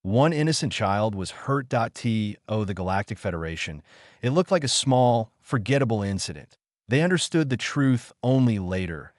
One innocent child was hurt. The Galactic Federation. It looked like a small, forgettable incident. They understood the truth only later,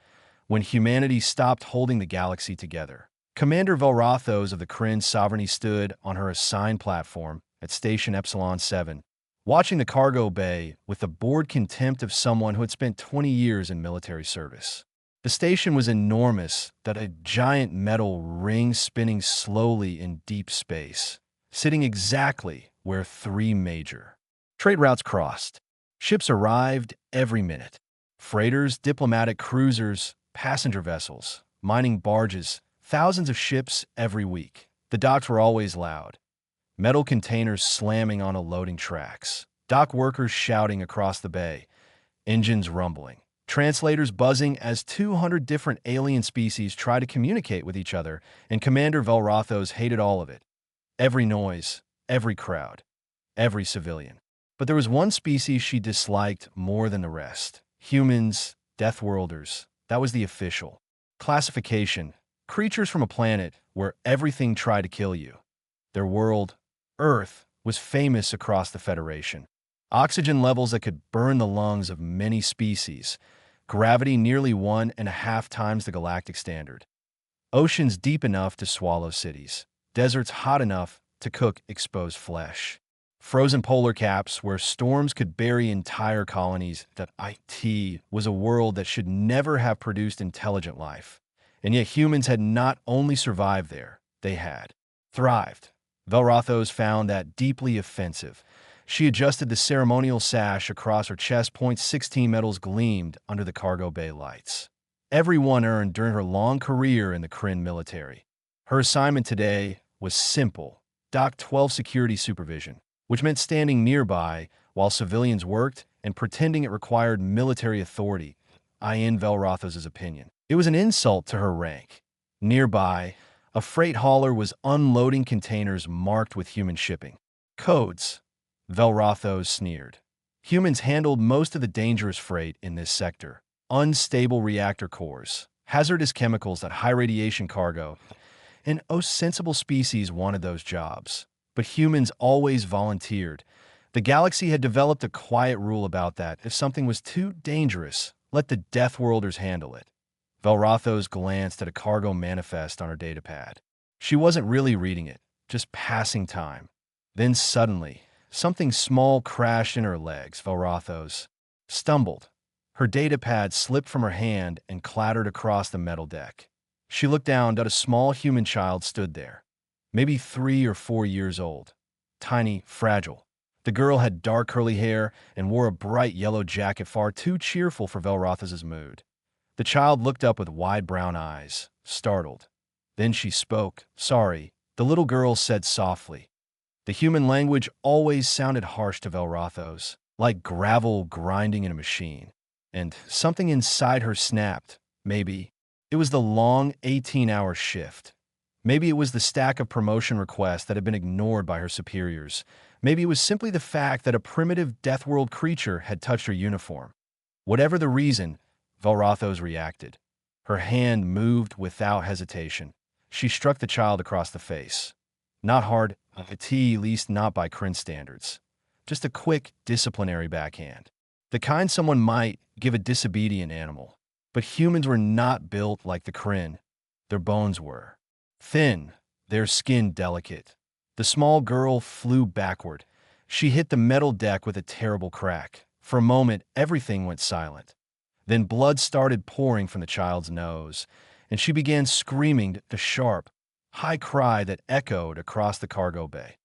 when humanity stopped holding the galaxy together. Commander Velrathos of the Kryn Sovereignty stood on her assigned platform at Station Epsilon 7, watching the cargo bay with the bored contempt of someone who had spent 20 years in military service. The station was enormous, that a giant metal ring spinning slowly in deep space, sitting exactly where three major trade routes crossed. Ships arrived every minute. Freighters, diplomatic cruisers, passenger vessels, mining barges, thousands of ships every week. The docks were always loud. Metal containers slamming onto loading tracks. Dock workers shouting across the bay. Engines rumbling. Translators buzzing as 200 different alien species try to communicate with each other, and Commander Velrathos hated all of it. Every noise, every crowd, every civilian. But there was one species she disliked more than the rest. Humans, Deathworlders. That was the official classification. Creatures from a planet where everything tried to kill you. Their world, Earth, was famous across the Federation. Oxygen levels that could burn the lungs of many species. Gravity nearly 1.5 times the galactic standard. Oceans deep enough to swallow cities. Deserts hot enough to cook exposed flesh. Frozen polar caps where storms could bury entire colonies. That IT was a world that should never have produced intelligent life. And yet humans had not only survived there, they had thrived. Velrathos found that deeply offensive. She adjusted the ceremonial sash across her chest. .16 medals gleamed under the cargo bay lights. Every one earned during her long career in the Kryn military. Her assignment today was simple: Dock 12 security supervision, which meant standing nearby while civilians worked and pretending it required military authority, in Velrathos' opinion. It was an insult to her rank. Nearby, a freight hauler was unloading containers marked with human shipping codes. Velrathos sneered. Humans handled most of the dangerous freight in this sector. Unstable reactor cores, hazardous chemicals, that high radiation cargo, and sensible species wanted those jobs. But humans always volunteered. The galaxy had developed a quiet rule about that. If something was too dangerous, let the Deathworlders handle it. Velrathos glanced at a cargo manifest on her datapad. She wasn't really reading it, just passing time. Then suddenly, something small crashed in her legs. Velrathos stumbled. Her datapad slipped from her hand and clattered across the metal deck. She looked down at a small human child stood there, maybe 3 or 4 years old. Tiny, fragile. The girl had dark curly hair and wore a bright yellow jacket far too cheerful for Velrathos' mood. The child looked up with wide brown eyes, startled. Then she spoke. "Sorry," the little girl said softly. The human language always sounded harsh to Velrathos, like gravel grinding in a machine. And something inside her snapped. Maybe it was the long 18-hour shift. Maybe it was the stack of promotion requests that had been ignored by her superiors. Maybe it was simply the fact that a primitive Deathworld creature had touched her uniform. Whatever the reason, Velrathos reacted. Her hand moved without hesitation. She struck the child across the face. Not hard, at least not by Kryn standards. Just a quick, disciplinary backhand. The kind someone might give a disobedient animal. But humans were not built like the Kryn. Their bones were thin, their skin delicate. The small girl flew backward. She hit the metal deck with a terrible crack. For a moment, everything went silent. Then blood started pouring from the child's nose, and she began screaming, the sharp, high cry that echoed across the cargo bay.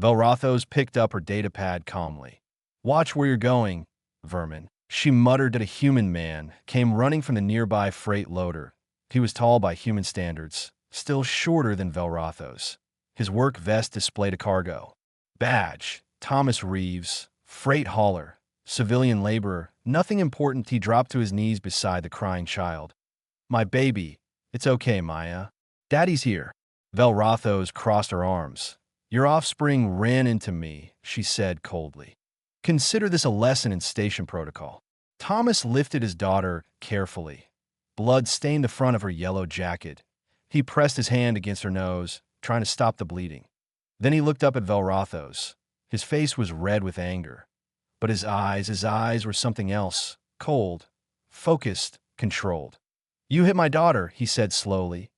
Velrathos picked up her datapad calmly. "Watch where you're going, vermin," she muttered at a human man, came running from the nearby freight loader. He was tall by human standards, still shorter than Velrathos. His work vest displayed a cargo badge. Thomas Reeves, freight hauler, civilian laborer, nothing important. He dropped to his knees beside the crying child. "My baby, it's okay, Maya. Daddy's here." Velrathos crossed her arms. "Your offspring ran into me," she said coldly. "Consider this a lesson in station protocol." Thomas lifted his daughter carefully. Blood stained the front of her yellow jacket. He pressed his hand against her nose, trying to stop the bleeding. Then he looked up at Velrothos. His face was red with anger. But his eyes were something else, cold, focused, controlled. "You hit my daughter," he said slowly.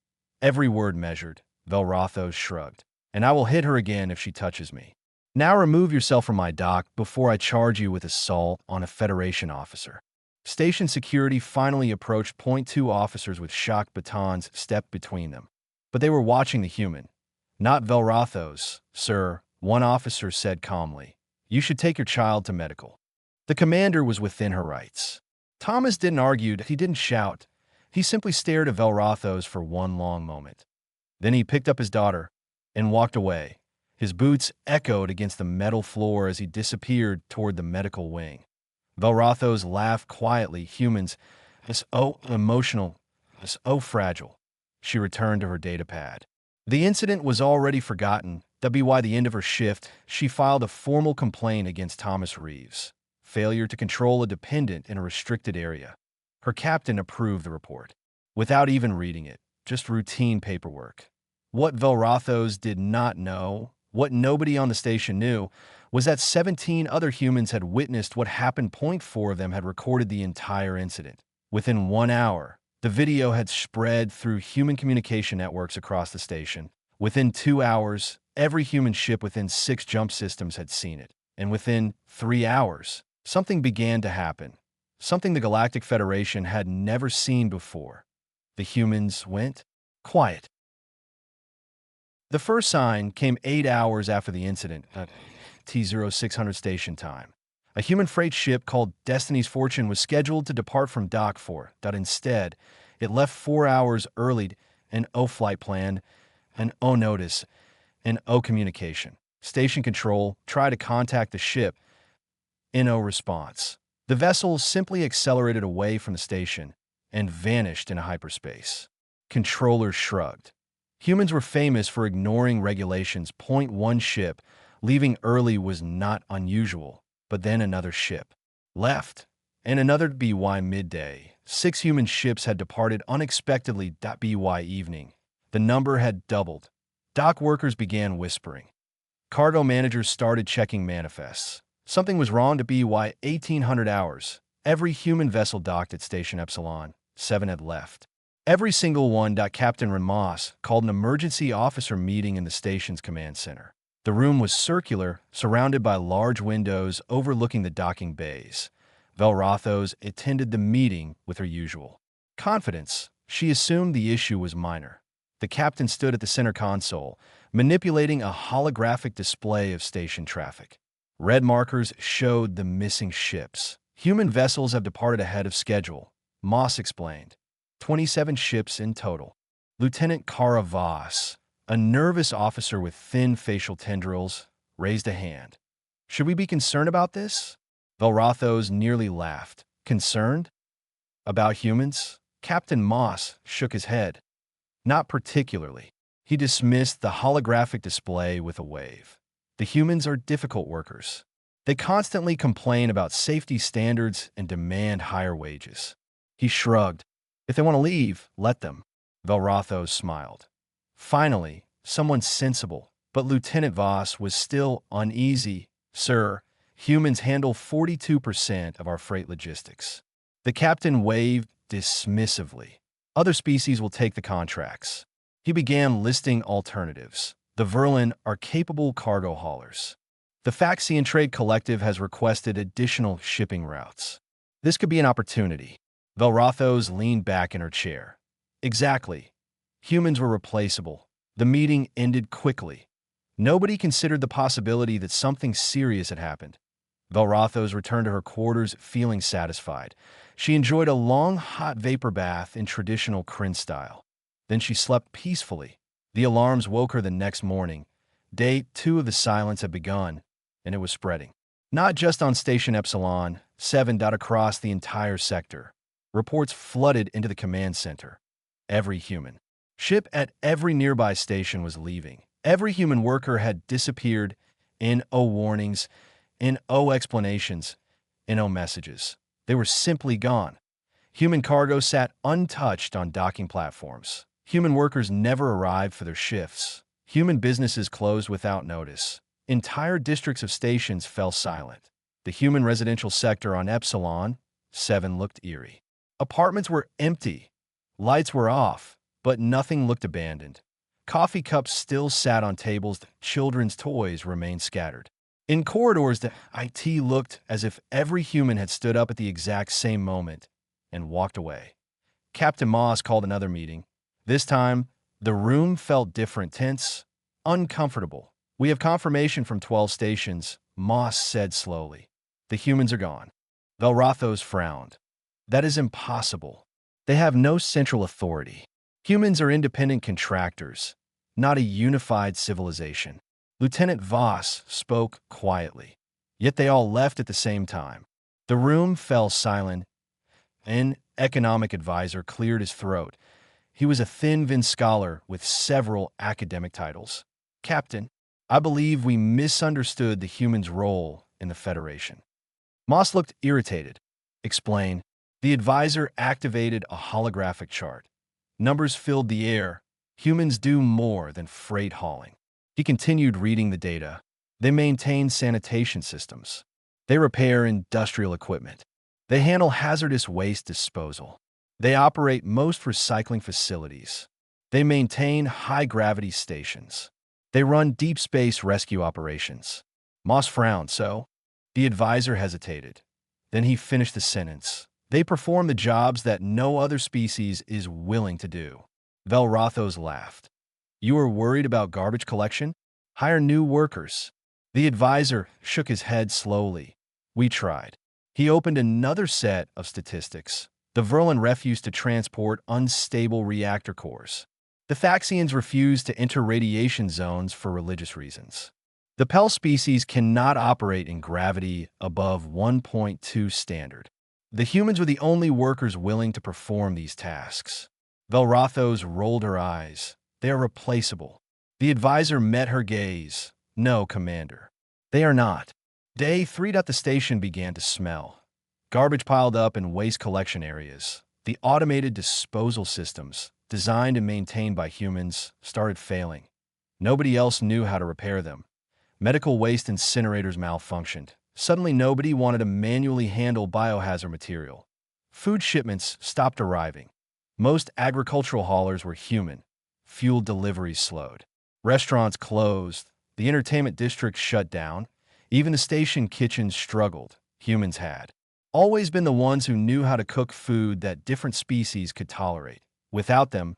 Every word measured. Velrothos shrugged. "And I will hit her again if she touches me. Now remove yourself from my dock before I charge you with assault on a Federation officer." Station security finally approached. Two officers with shocked batons stepped between them. But they were watching the human. "Not Velrothos, sir," one officer said calmly. "You should take your child to medical." The commander was within her rights. Thomas didn't argue, he didn't shout. He simply stared at Velrothos for one long moment. Then he picked up his daughter and walked away. His boots echoed against the metal floor as he disappeared toward the medical wing. Velrothos laughed quietly. "Humans, so emotional, so fragile." She returned to her datapad. The incident was already forgotten. By the end of her shift, she filed a formal complaint against Thomas Reeves. Failure to control a dependent in a restricted area. Her captain approved the report. Without even reading it, just routine paperwork. What Velrothos did not know, what nobody on the station knew, was that 17 other humans had witnessed what happened. 4 of them had recorded the entire incident. Within 1 hour, the video had spread through human communication networks across the station. Within 2 hours, every human ship within 6 jump systems had seen it. And within 3 hours, something began to happen. Something the Galactic Federation had never seen before. The humans went quiet. The first sign came 8 hours after the incident, T0600 station time. A human freight ship called Destiny's Fortune was scheduled to depart from Dock 4. Instead, it left 4 hours early. An O flight plan, an O notice, an O communication. Station control tried to contact the ship. No response. The vessel simply accelerated away from the station and vanished in hyperspace. Controllers shrugged. Humans were famous for ignoring regulations. One ship leaving early was not unusual, but then another ship left, and another by midday. 6 human ships had departed unexpectedly. By evening, the number had doubled. Dock workers began whispering. Cargo managers started checking manifests. Something was wrong. By 1800 hours, every human vessel docked at Station Epsilon 7 had left. Every single one. Captain Ramos called an emergency officer meeting in the station's command center. The room was circular, surrounded by large windows overlooking the docking bays. Velrothos attended the meeting with her usual confidence. She assumed the issue was minor. The captain stood at the center console, manipulating a holographic display of station traffic. Red markers showed the missing ships. "Human vessels have departed ahead of schedule," Moss explained. 27 ships in total. Lieutenant Kara Voss, a nervous officer with thin facial tendrils, raised a hand. "Should we be concerned about this?" Velrothos nearly laughed. "Concerned? About humans?" Captain Moss shook his head. "Not particularly." He dismissed the holographic display with a wave. "The humans are difficult workers. They constantly complain about safety standards and demand higher wages." He shrugged. "If they want to leave, let them." Velrothos smiled. Finally, someone sensible, but Lieutenant Voss was still uneasy. "Sir, humans handle 42% of our freight logistics." The captain waved dismissively. "Other species will take the contracts." He began listing alternatives. "The Verlin are capable cargo haulers. The Faxian Trade Collective has requested additional shipping routes. This could be an opportunity." Velrothos leaned back in her chair. "Exactly. Humans were replaceable." The meeting ended quickly. Nobody considered the possibility that something serious had happened. Velrothos returned to her quarters feeling satisfied. She enjoyed a long, hot vapor bath in traditional Kryn style. Then she slept peacefully. The alarms woke her the next morning. Day 2 of the silence had begun, and it was spreading. Not just on Station Epsilon 7. Across the entire sector. Reports flooded into the command center. Every human ship at every nearby station was leaving. Every human worker had disappeared. No warnings, no explanations, no messages. They were simply gone. Human cargo sat untouched on docking platforms. Human workers never arrived for their shifts. Human businesses closed without notice. Entire districts of stations fell silent. The human residential sector on Epsilon 7 looked eerie. Apartments were empty. Lights were off, but nothing looked abandoned. Coffee cups still sat on tables. Children's toys remained scattered. In corridors, the IT looked as if every human had stood up at the exact same moment and walked away. Captain Moss called another meeting. This time, the room felt different, tense, uncomfortable. "We have confirmation from 12 stations," Moss said slowly. "The humans are gone." Velrathos frowned. "That is impossible. They have no central authority. Humans are independent contractors, not a unified civilization." Lieutenant Voss spoke quietly. "Yet they all left at the same time." The room fell silent. An economic advisor cleared his throat. He was a thin-skinned scholar with several academic titles. "Captain, I believe we misunderstood the humans' role in the Federation." Moss looked irritated. "Explain." The advisor activated a holographic chart. Numbers filled the air. Humans do more than freight hauling. He continued reading the data. They maintain sanitation systems. They repair industrial equipment. They handle hazardous waste disposal. They operate most recycling facilities. They maintain high-gravity stations. They run deep space rescue operations. Moss frowned. "So?" The advisor hesitated. Then he finished the sentence. "They perform the jobs that no other species is willing to do." Velrathos laughed. "You are worried about garbage collection? Hire new workers." The advisor shook his head slowly. "We tried." He opened another set of statistics. The Verlin refused to transport unstable reactor cores. The Thaxians refused to enter radiation zones for religious reasons. The Pell species cannot operate in gravity above 1.2 standard. The humans were the only workers willing to perform these tasks. Velrathos rolled her eyes. "They are replaceable." The advisor met her gaze. "No, Commander. They are not." Day 3. The station began to smell. Garbage piled up in waste collection areas. The automated disposal systems, designed and maintained by humans, started failing. Nobody else knew how to repair them. Medical waste incinerators malfunctioned. Suddenly, nobody wanted to manually handle biohazard material. Food shipments stopped arriving. Most agricultural haulers were human. Fuel deliveries slowed. Restaurants closed. The entertainment district shut down. Even the station kitchens struggled. Humans had always been the ones who knew how to cook food that different species could tolerate. Without them,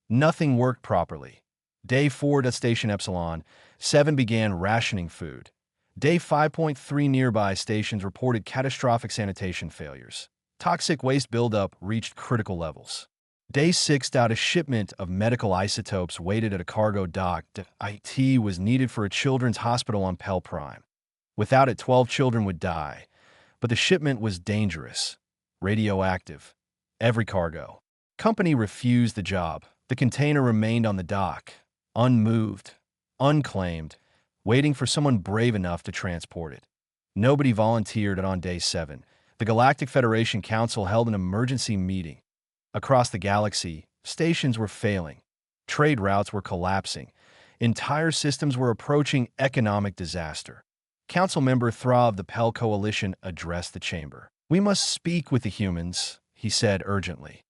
nothing worked properly. Day 4 at Station Epsilon 7 began rationing food. Day 5.3 nearby stations reported catastrophic sanitation failures. Toxic waste buildup reached critical levels. Day 6 a shipment of medical isotopes waited at a cargo dock. IT was needed for a children's hospital on Pell Prime. Without it, 12 children would die. But the shipment was dangerous, radioactive. Every cargo company refused the job. The container remained on the dock, unmoved, unclaimed, waiting for someone brave enough to transport it. Nobody volunteered, and on day 7, the Galactic Federation Council held an emergency meeting. Across the galaxy, stations were failing. Trade routes were collapsing. Entire systems were approaching economic disaster. Council member Thra of the Pell Coalition addressed the chamber. "We must speak with the humans," he said urgently.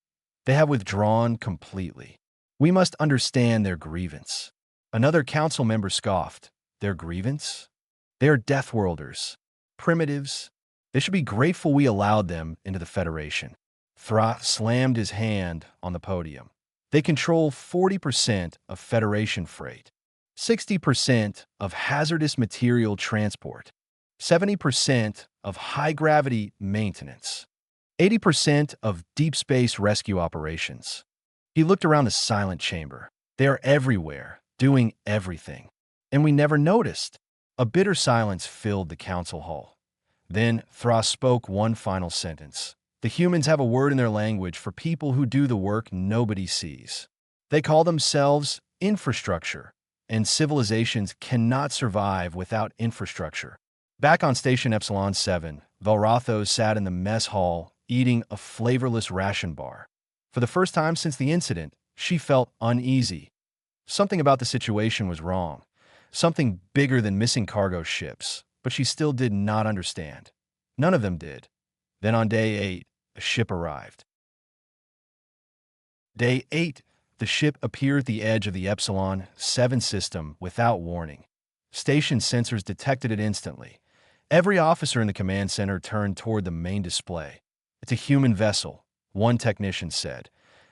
"They have withdrawn completely. We must understand their grievance." Another council member scoffed. "Their grievance? They are Deathworlders, primitives. They should be grateful we allowed them into the Federation." Thra slammed his hand on the podium. "They control 40% of Federation freight, 60% of hazardous material transport, 70% of high-gravity maintenance, 80% of deep space rescue operations." He looked around the silent chamber. "They are everywhere, doing everything. And we never noticed." A bitter silence filled the council hall. Then Thra spoke one final sentence. "The humans have a word in their language for people who do the work nobody sees. They call themselves infrastructure, and civilizations cannot survive without infrastructure." Back on Station Epsilon 7, Velrathos sat in the mess hall, eating a flavorless ration bar. For the first time since the incident, she felt uneasy. Something about the situation was wrong. Something bigger than missing cargo ships, but she still did not understand. None of them did. Then on day 8, a ship arrived. Day 8, the ship appeared at the edge of the Epsilon 7 system without warning. Station sensors detected it instantly. Every officer in the command center turned toward the main display. "It's a human vessel," one technician said.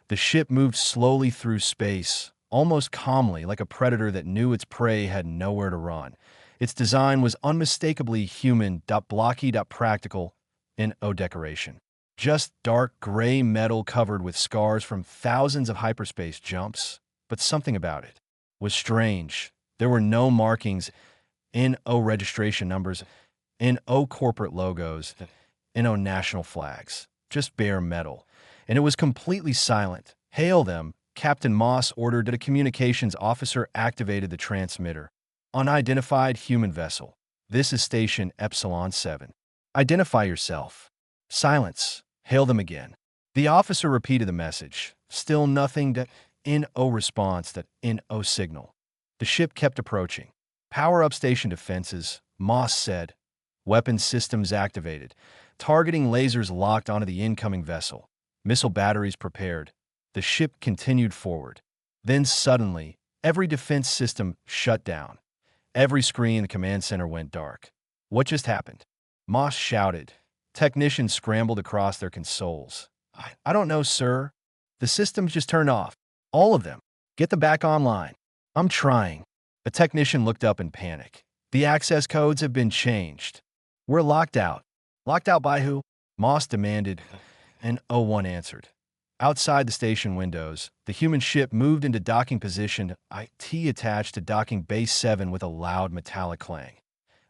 The ship moved slowly through space, almost calmly, like a predator that knew its prey had nowhere to run. Its design was unmistakably human, blocky, practical, no decoration. Just dark gray metal covered with scars from thousands of hyperspace jumps. But something about it was strange. There were no markings, no registration numbers, no corporate logos, no national flags. Just bare metal. And it was completely silent. "Hail them," Captain Moss ordered, and a communications officer activated the transmitter. "Unidentified human vessel. This is station Epsilon 7. Identify yourself." Silence. "Hail them again." The officer repeated the message. Still nothing. No response. No signal. The ship kept approaching. "Power up station defenses," Moss said. "Weapons systems activated. Targeting lasers locked onto the incoming vessel. Missile batteries prepared." The ship continued forward. Then suddenly, every defense system shut down. Every screen in the command center went dark. "What just happened?" Moss shouted. Technicians scrambled across their consoles. I don't know, sir. The systems just turned off. All of them. Get them back online." "I'm trying." A technician looked up in panic. "The access codes have been changed. We're locked out." "Locked out by who?" Moss demanded, and no one answered. Outside the station windows, the human ship moved into docking position, IT attached to docking base 7 with a loud metallic clang.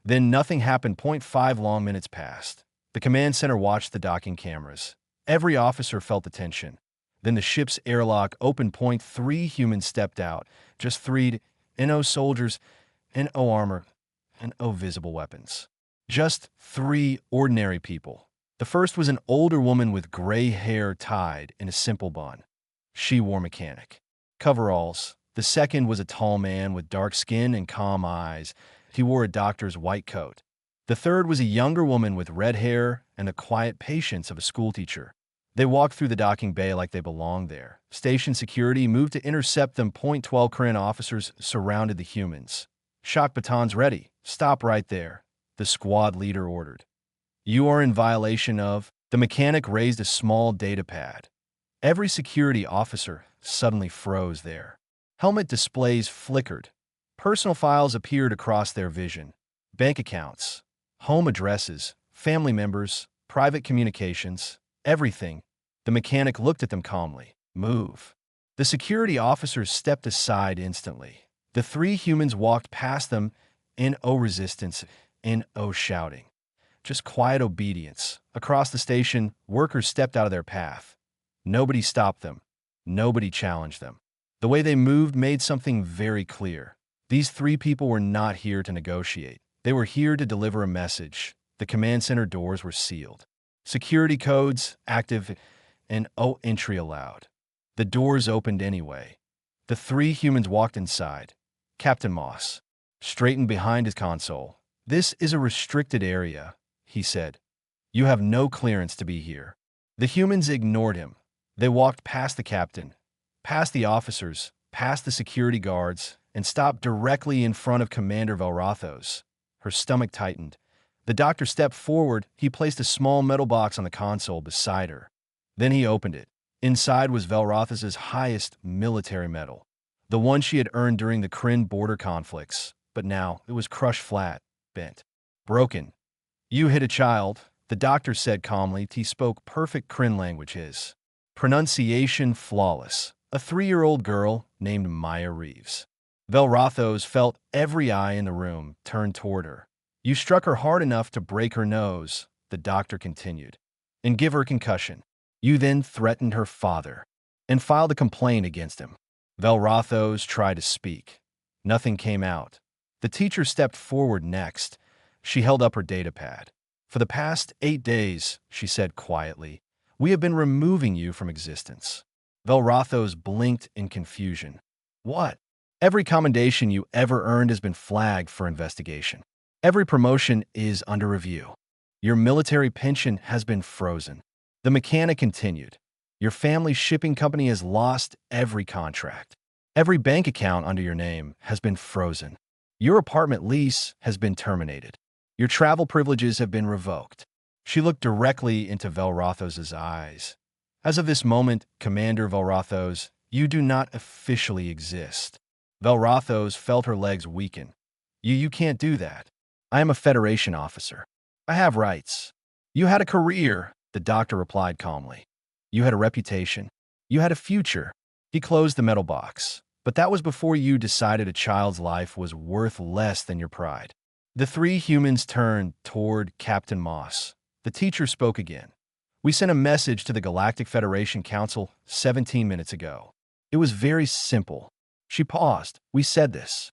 Then nothing happened. 0.5 long minutes passed. The command center watched the docking cameras. Every officer felt the tension. Then the ship's airlock opened. 3 humans stepped out. Just 3, no soldiers, no armor, no visible weapons. Just 3 ordinary people. The first was an older woman with gray hair tied in a simple bun. She wore mechanic coveralls. The second was a tall man with dark skin and calm eyes. He wore a doctor's white coat. The third was a younger woman with red hair and the quiet patience of a schoolteacher. They walked through the docking bay like they belonged there. Station security moved to intercept them. 12 Korean officers surrounded the humans. "Shock batons ready. Stop right there," the squad leader ordered. "You are in violation of..." The mechanic raised a small data pad. Every security officer suddenly froze there. Helmet displays flickered. Personal files appeared across their vision. Bank accounts, home addresses, family members, private communications, everything. The mechanic looked at them calmly. "Move." The security officers stepped aside instantly. The 3 humans walked past them, no resistance, no shouting. Just quiet obedience. Across the station, workers stepped out of their path. Nobody stopped them. Nobody challenged them. The way they moved made something very clear. These 3 people were not here to negotiate. They were here to deliver a message. The command center doors were sealed. Security codes active, and no entry allowed. The doors opened anyway. The 3 humans walked inside. Captain Moss straightened behind his console. "This is a restricted area," he said. "You have no clearance to be here." The humans ignored him. They walked past the captain, past the officers, past the security guards, and stopped directly in front of Commander Valrathos. Her stomach tightened. The doctor stepped forward. He placed a small metal box on the console beside her. Then he opened it. Inside was Valrathos's highest military medal, the one she had earned during the Kryn border conflicts, but now it was crushed flat, bent, broken. "You hit a child," the doctor said calmly. He spoke perfect Kryn language, his pronunciation flawless. "A 3-year-old girl named Maya Reeves." Valrathos felt every eye in the room turned toward her. "You struck her hard enough to break her nose," the doctor continued, "and give her a concussion. You then threatened her father and filed a complaint against him." Valrathos tried to speak. Nothing came out. The teacher stepped forward next. She held up her data pad. "For the past 8 days," she said quietly, "we have been removing you from existence." Valrathos blinked in confusion. "What?" Every commendation you ever earned has been flagged for investigation. Every promotion is under review. Your military pension has been frozen. The mechanic continued. Your family's shipping company has lost every contract. Every bank account under your name has been frozen. Your apartment lease has been terminated. Your travel privileges have been revoked. She looked directly into Velrothos' eyes. As of this moment, Commander Velrothos, you do not officially exist. Velrothos felt her legs weaken. You can't do that. I am a Federation officer. I have rights. You had a career, the doctor replied calmly. You had a reputation. You had a future. He closed the metal box. But that was before you decided a child's life was worth less than your pride. The three humans turned toward Captain Moss. The teacher spoke again. We sent a message to the Galactic Federation Council 17 minutes ago. It was very simple. She paused. We said this.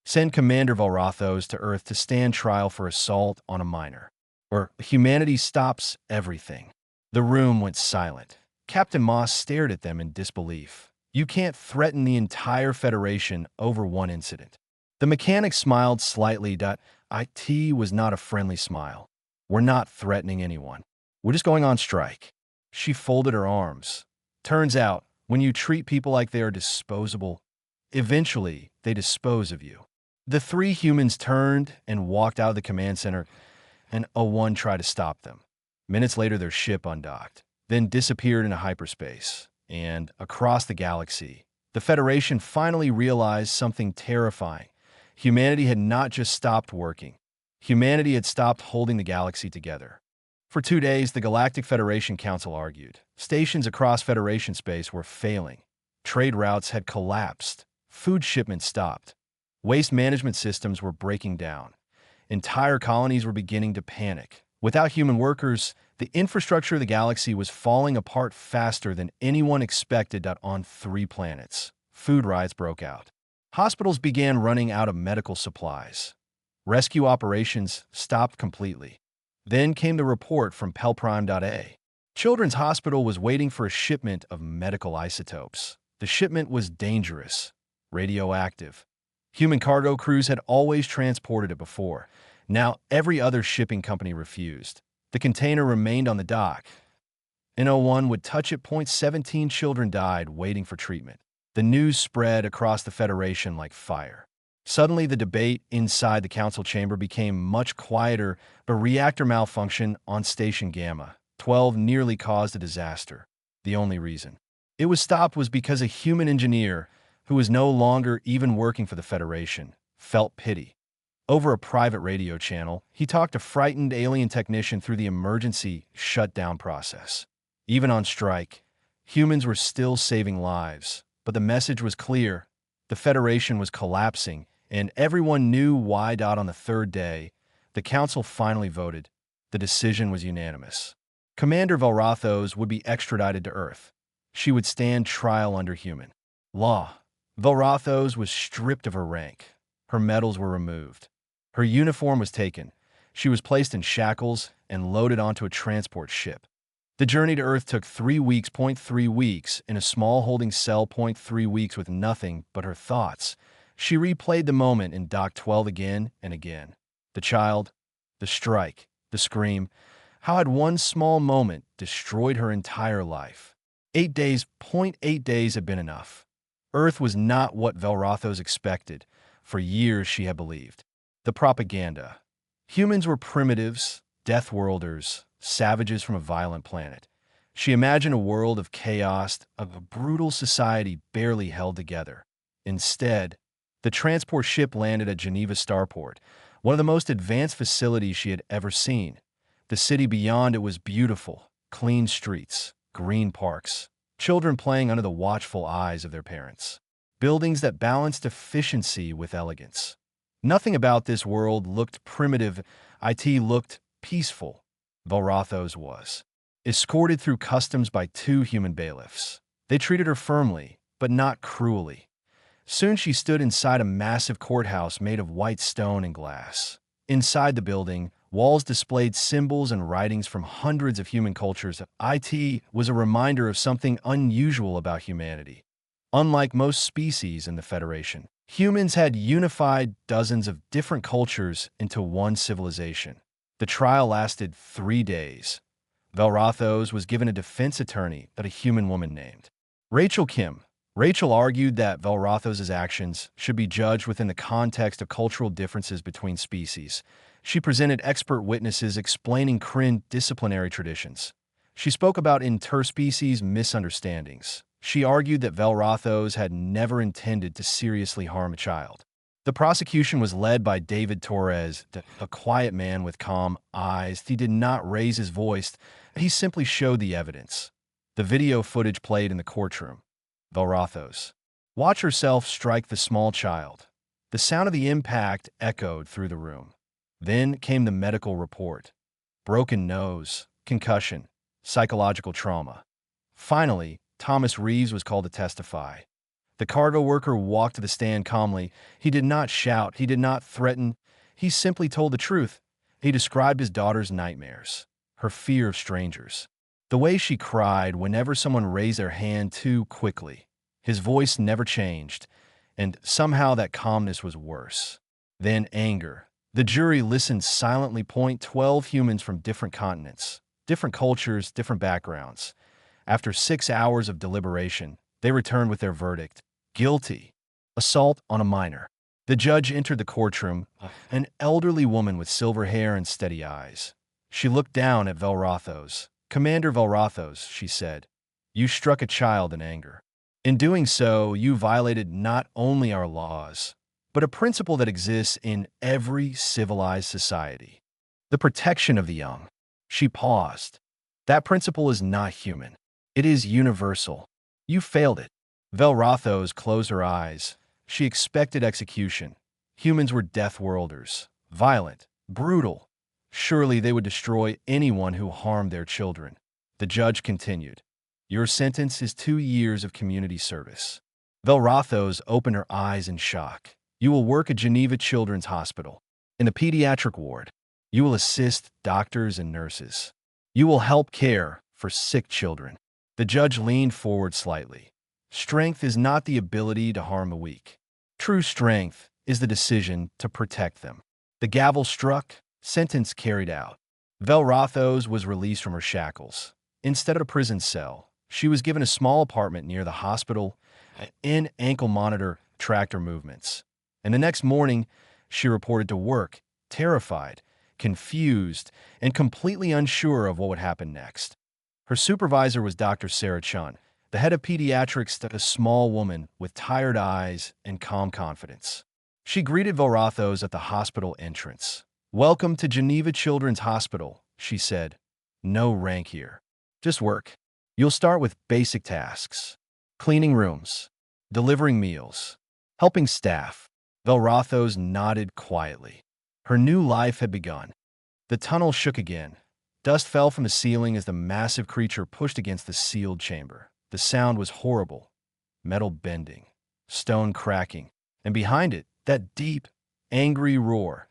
Send Commander Velrothos to Earth to stand trial for assault on a minor. Or humanity stops everything. The room went silent. Captain Moss stared at them in disbelief. You can't threaten the entire Federation over one incident. The mechanic smiled slightly. It was not a friendly smile. We're not threatening anyone. We're just going on strike. She folded her arms. Turns out, when you treat people like they are disposable, eventually they dispose of you. The three humans turned and walked out of the command center, and O1 tried to stop them. Minutes later, their ship undocked, then disappeared into hyperspace. And across the galaxy, the Federation finally realized something terrifying. Humanity had not just stopped working. Humanity had stopped holding the galaxy together. For 2 days, the Galactic Federation Council argued. Stations across Federation space were failing. Trade routes had collapsed. Food shipments stopped. Waste management systems were breaking down. Entire colonies were beginning to panic. Without human workers, the infrastructure of the galaxy was falling apart faster than anyone expected. On 3 planets, food riots broke out. Hospitals began running out of medical supplies. Rescue operations stopped completely. Then came the report from Pelprime.A. Children's Hospital was waiting for a shipment of medical isotopes. The shipment was dangerous, radioactive. Human cargo crews had always transported it before. Now every other shipping company refused. The container remained on the dock. No1 would touch it. 17 children died waiting for treatment. The news spread across the Federation like fire. Suddenly, the debate inside the council chamber became much quieter. A reactor malfunction on Station Gamma 12 nearly caused a disaster. The only reason it was stopped was because a human engineer, who was no longer even working for the Federation, felt pity. Over a private radio channel, he talked a frightened alien technician through the emergency shutdown process. Even on strike, humans were still saving lives, but the message was clear. The Federation was collapsing, and everyone knew why. On the 3rd day, the council finally voted. The decision was unanimous. Commander Velrothos would be extradited to Earth. She would stand trial under human law. Velrothos was stripped of her rank. Her medals were removed. Her uniform was taken. She was placed in shackles and loaded onto a transport ship. The journey to Earth took 3 weeks. 3 weeks in a small holding cell. 3 weeks with nothing but her thoughts. She replayed the moment in Dock 12 again and again. The child, the strike, the scream. How had one small moment destroyed her entire life? 8 days. 8 days had been enough. Earth was not what Velrothos expected. For years she had believed. The propaganda. Humans were primitives, death-worlders, savages from a violent planet. She imagined a world of chaos, of a brutal society barely held together. Instead, the transport ship landed at Geneva Starport, one of the most advanced facilities she had ever seen. The city beyond it was beautiful, clean streets, green parks, children playing under the watchful eyes of their parents. Buildings that balanced efficiency with elegance. Nothing about this world looked primitive. It looked peaceful. Velrothos was escorted through customs by 2 human bailiffs. They treated her firmly, but not cruelly. Soon she stood inside a massive courthouse made of white stone and glass. Inside the building, walls displayed symbols and writings from hundreds of human cultures. It was a reminder of something unusual about humanity. Unlike most species in the Federation, Humans had unified dozens of different cultures into one civilization. The trial lasted 3 days. Velrathos was given a defense attorney that a human woman named Rachel Kim. Rachel argued that Velrathos' actions should be judged within the context of cultural differences between species. She presented expert witnesses explaining Kryn disciplinary traditions. She spoke about interspecies misunderstandings. She argued that Velrathos had never intended to seriously harm a child. The prosecution was led by David Torres, a quiet man with calm eyes. He did not raise his voice. He simply showed the evidence. The video footage played in the courtroom. Velrathos. Watch herself strike the small child. The sound of the impact echoed through the room. Then came the medical report. Broken nose, concussion, psychological trauma. Finally, Thomas Reeves was called to testify. The cargo worker walked to the stand calmly. He did not shout. He did not threaten. He simply told the truth. He described his daughter's nightmares, her fear of strangers, the way she cried whenever someone raised their hand too quickly. His voice never changed, and somehow that calmness was worse. Then anger. The jury listened silently. 12 humans from different continents, different cultures, different backgrounds. After 6 hours of deliberation, they returned with their verdict. Guilty. Assault on a minor. The judge entered the courtroom, an elderly woman with silver hair and steady eyes. She looked down at Velrathos. Commander Velrathos, she said, you struck a child in anger. In doing so, you violated not only our laws, but a principle that exists in every civilized society. The protection of the young. She paused. That principle is not human. It is universal. You failed it. Velrathos closed her eyes. She expected execution. Humans were death worlders, violent, brutal. Surely they would destroy anyone who harmed their children. The judge continued. Your sentence is 2 years of community service. Velrathos opened her eyes in shock. You will work at Geneva Children's Hospital. In the pediatric ward, you will assist doctors and nurses. You will help care for sick children. The judge leaned forward slightly. Strength is not the ability to harm the weak. True strength is the decision to protect them. The gavel struck, sentence carried out. Velrathos was released from her shackles. Instead of a prison cell, she was given a small apartment near the hospital, in ankle monitor tracked her movements. And the next morning, she reported to work, terrified, confused, and completely unsure of what would happen next. Her supervisor was Dr. Sarah Chun, the head of pediatrics, a small woman with tired eyes and calm confidence. She greeted Velrathos at the hospital entrance. Welcome to Geneva Children's Hospital, she said. No rank here. Just work. You'll start with basic tasks. Cleaning rooms, delivering meals, helping staff. Velrathos nodded quietly. Her new life had begun. The tunnel shook again. Dust fell from the ceiling as the massive creature pushed against the sealed chamber. The sound was horrible. Metal bending, stone cracking, and behind it, that deep, angry roar.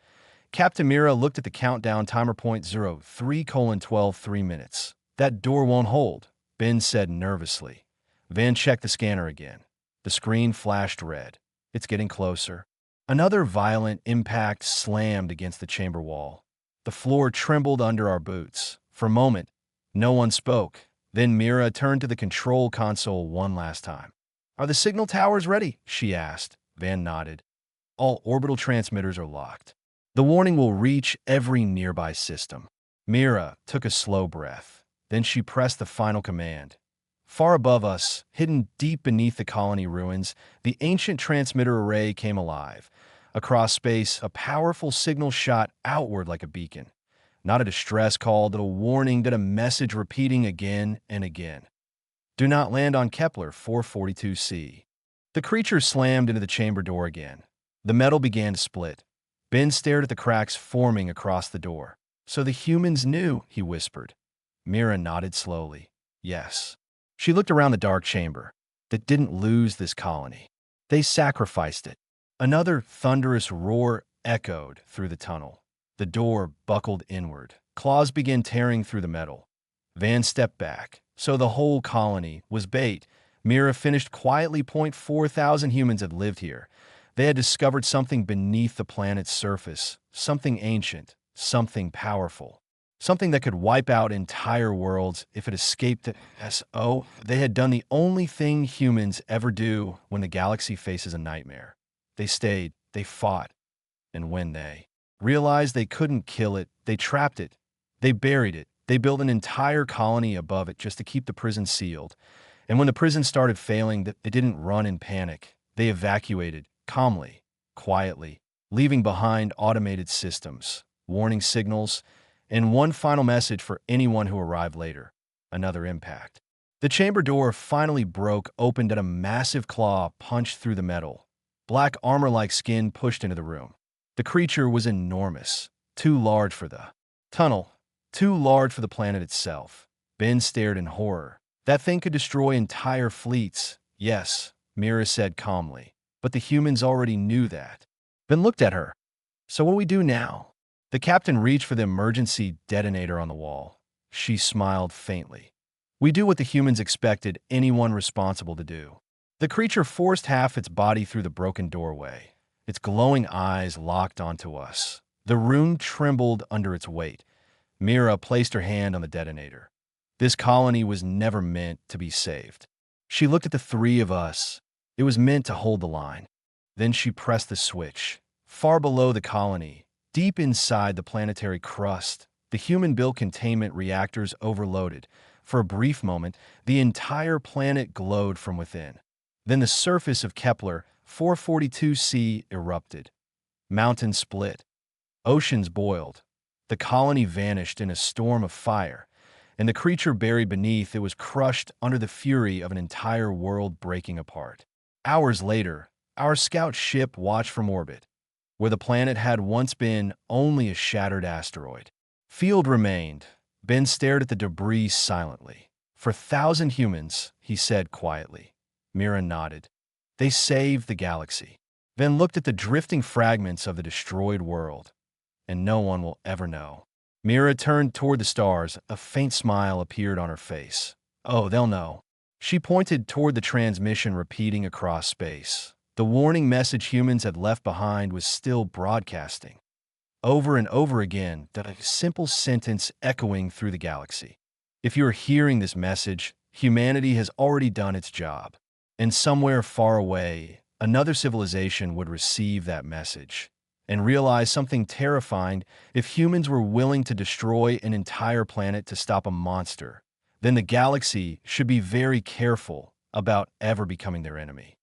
Captain Mira looked at the countdown timer. 03:12 3 minutes. That door won't hold, Ben said nervously. Van checked the scanner again. The screen flashed red. It's getting closer. Another violent impact slammed against the chamber wall. The floor trembled under our boots. For a moment, no one spoke. Then Mira turned to the control console one last time. Are the signal towers ready? She asked. Van nodded. All orbital transmitters are locked. The warning will reach every nearby system. Mira took a slow breath. Then she pressed the final command. Far above us, hidden deep beneath the colony ruins, the ancient transmitter array came alive. Across space, a powerful signal shot outward like a beacon. Not a distress call, but a warning, but a message repeating again and again. Do not land on Kepler 442c. The creature slammed into the chamber door again. The metal began to split. Ben stared at the cracks forming across the door. So the humans knew, he whispered. Mira nodded slowly. Yes. She looked around the dark chamber. That didn't lose this colony. They sacrificed it. Another thunderous roar echoed through the tunnel. The door buckled inward. Claws began tearing through the metal. Van stepped back. So the whole colony was bait. Mira finished quietly. 4,000 humans had lived here. They had discovered something beneath the planet's surface, something ancient, something powerful, something that could wipe out entire worlds if it escaped it. So, they had done the only thing humans ever do when the galaxy faces a nightmare. They stayed, they fought, and when they realized they couldn't kill it, they trapped it, they buried it, they built an entire colony above it just to keep the prison sealed. And when the prison started failing, they didn't run in panic. They evacuated, calmly, quietly, leaving behind automated systems, warning signals, and one final message for anyone who arrived later: another impact. The chamber door finally broke open and a massive claw punched through the metal. Black armor-like skin pushed into the room. The creature was enormous, too large for the tunnel, too large for the planet itself. Ben stared in horror. That thing could destroy entire fleets. Yes, Mira said calmly. But the humans already knew that. Ben looked at her. So what do we do now? The captain reached for the emergency detonator on the wall. She smiled faintly. We do what the humans expected anyone responsible to do. The creature forced half its body through the broken doorway. Its glowing eyes locked onto us. The room trembled under its weight. Mira placed her hand on the detonator. This colony was never meant to be saved. She looked at the three of us. It was meant to hold the line. Then she pressed the switch. Far below the colony, deep inside the planetary crust, the human-built containment reactors overloaded. For a brief moment, the entire planet glowed from within. Then the surface of Kepler 442c erupted. Mountains split. Oceans boiled. The colony vanished in a storm of fire, and the creature buried beneath it was crushed under the fury of an entire world breaking apart. Hours later, our scout ship watched from orbit, where the planet had once been only a shattered asteroid. Field remained. Ben stared at the debris silently. For 1,000 humans, he said quietly. Mira nodded. They saved the galaxy. Ben looked at the drifting fragments of the destroyed world. And no one will ever know. Mira turned toward the stars. A faint smile appeared on her face. Oh, they'll know. She pointed toward the transmission repeating across space. The warning message humans had left behind was still broadcasting. Over and over again, that a simple sentence echoing through the galaxy. If you are hearing this message, humanity has already done its job. And somewhere far away, another civilization would receive that message and realize something terrifying. If humans were willing to destroy an entire planet to stop a monster, then the galaxy should be very careful about ever becoming their enemy.